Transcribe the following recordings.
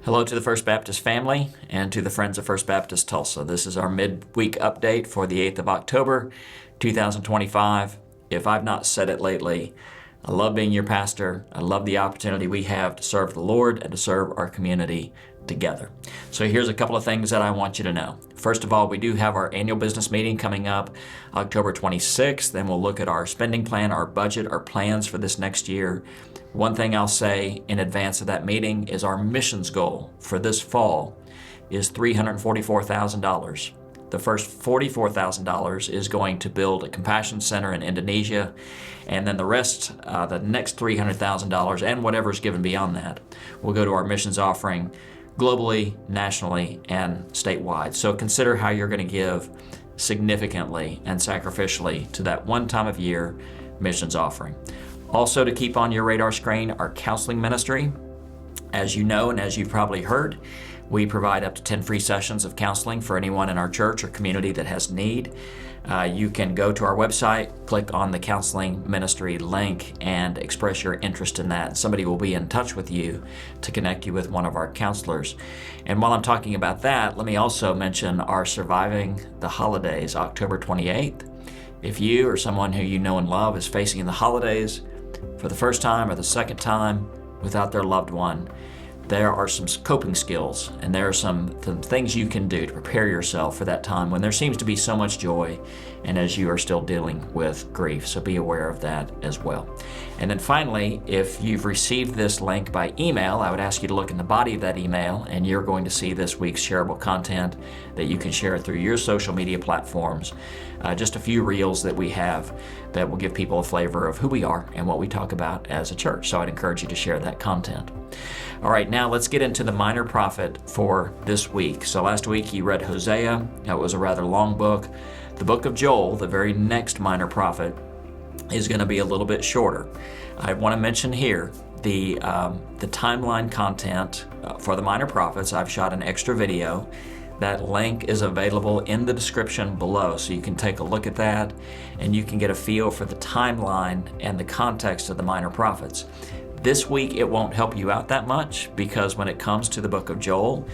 Hello to the First Baptist family and to the Friends of First Baptist Tulsa. This is our midweek update for the 8th of October, 2025. If I've not said it lately, I love being your pastor. I love the opportunity we have to serve the Lord and to serve our community together. So here's a couple of things that I want you to know. First of all, we do have our annual business meeting coming up October 26th. Then we'll look at our spending plan, our budget, our plans for this next year. One thing I'll say in advance of that meeting is our missions goal for this fall is $344,000. The first $44,000 is going to build a compassion center in Indonesia, and then the rest, the next $300,000 and whatever's given beyond that, will go to our missions offering globally, nationally, and statewide. So consider how you're going to give significantly and sacrificially to that one time of year missions offering. Also, to keep on your radar screen, our counseling ministry. As you know, and as you've probably heard, we provide up to 10 free sessions of counseling for anyone in our church or community that has need. You can go to our website, click on the counseling ministry link, and express your interest in that. Somebody will be in touch with you to connect you with one of our counselors. And while I'm talking about that, let me also mention our Surviving the Holidays, October 28th. If you or someone who you know and love is facing the holidays for the first time or the second time without their loved one, there are some coping skills and there are some things you can do to prepare yourself for that time when there seems to be so much joy and as you are still dealing with grief. So be aware of that as well. And then finally, if you've received this link by email, I would ask you to look in the body of that email and you're going to see this week's shareable content that you can share through your social media platforms. Just a few reels that we have that will give people a flavor of who we are and what we talk about as a church. So I'd encourage you to share that content. All right, now let's get into the minor prophet for this week. So last week you read Hosea. That was a rather long book. The book of Joel, the very next minor prophet, is going to be a little bit shorter. I want to mention here the timeline content for the minor prophets. I've shot an extra video. That link is available in the description below, so you can take a look at that and you can get a feel for the timeline and the context of the minor prophets. This week it won't help you out that much because when it comes to the book of Joel,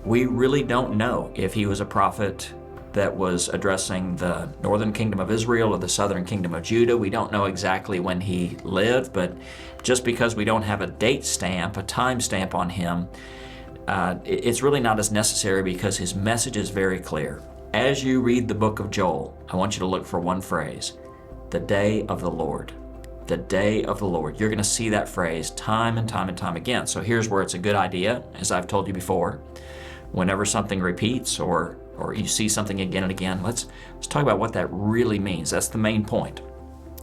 we really don't know if he was a prophet that was addressing the northern kingdom of Israel or the southern kingdom of Judah. We don't know exactly when he lived, but just because we don't have a date stamp, a time stamp on him, it's really not as necessary because his message is very clear. As you read the book of Joel, I want you to look for one phrase: the day of the Lord. The day of the Lord. You're going to see that phrase time and time and time again. So here's where it's a good idea, as I've told you before. Whenever something repeats or you see something again and again, let's talk about what that really means. That's the main point.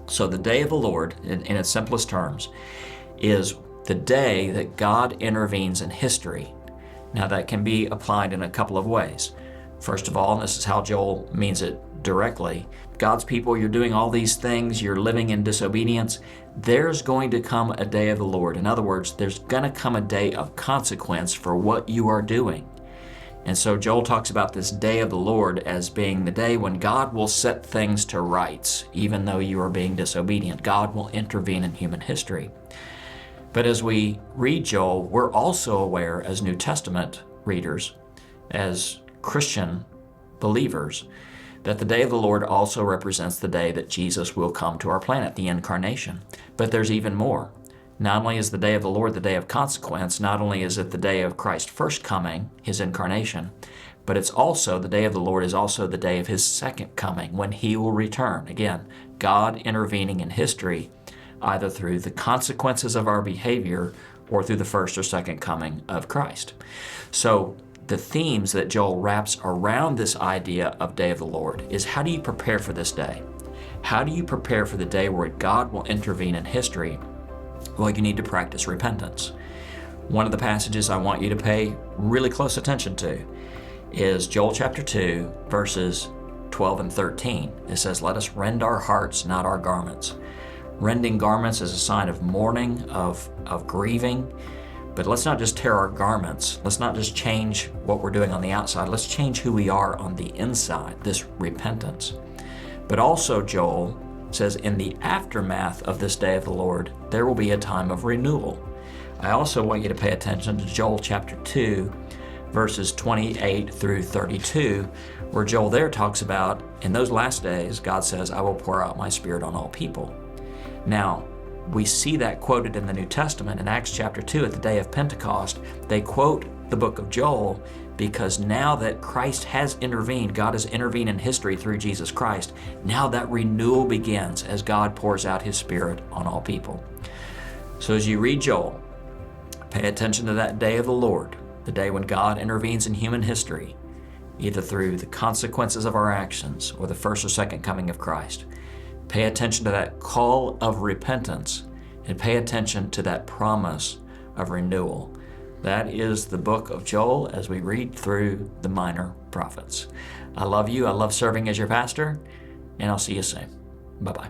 So the day of the Lord, in its simplest terms, is the day that God intervenes in history. Now that can be applied in a couple of ways. First of all, and this is how Joel means it directly, God's people, you're doing all these things, you're living in disobedience, there's going to come a day of the Lord. In other words, there's going to come a day of consequence for what you are doing. And so Joel talks about this day of the Lord as being the day when God will set things to rights, even though you are being disobedient. God will intervene in human history. But as we read Joel, we're also aware as New Testament readers, as Christian believers, that the day of the Lord also represents the day that Jesus will come to our planet, the incarnation. But there's even more. Not only is the day of the Lord the day of consequence, not only is it the day of Christ's first coming, his incarnation, but it's also the day of the Lord is also the day of his second coming, when he will return. Again, God intervening in history, either through the consequences of our behavior or through the first or second coming of Christ. So the themes that Joel wraps around this idea of day of the Lord is, how do you prepare for this day? How do you prepare for the day where God will intervene in history? Well, you need to practice repentance. One of the passages I want you to pay really close attention to is Joel chapter 2, verses 12 and 13. It says, "Let us rend our hearts, not our garments." Rending garments is a sign of mourning, of grieving. But let's not just tear our garments. Let's not just change what we're doing on the outside. Let's change who we are on the inside, this repentance. But also Joel says in the aftermath of this day of the Lord, there will be a time of renewal. I also want you to pay attention to Joel chapter 2, verses 28 through 32, where Joel there talks about, in those last days, God says, I will pour out my Spirit on all people. Now, we see that quoted in the New Testament in Acts chapter 2 at the day of Pentecost. They quote the book of Joel because now that Christ has intervened, God has intervened in history through Jesus Christ, now that renewal begins as God pours out His Spirit on all people. So as you read Joel, pay attention to that day of the Lord, the day when God intervenes in human history, either through the consequences of our actions or the first or second coming of Christ. Pay attention to that call of repentance and pay attention to that promise of renewal. That is the book of Joel as we read through the minor prophets. I love you. I love serving as your pastor, and I'll see you soon. Bye-bye.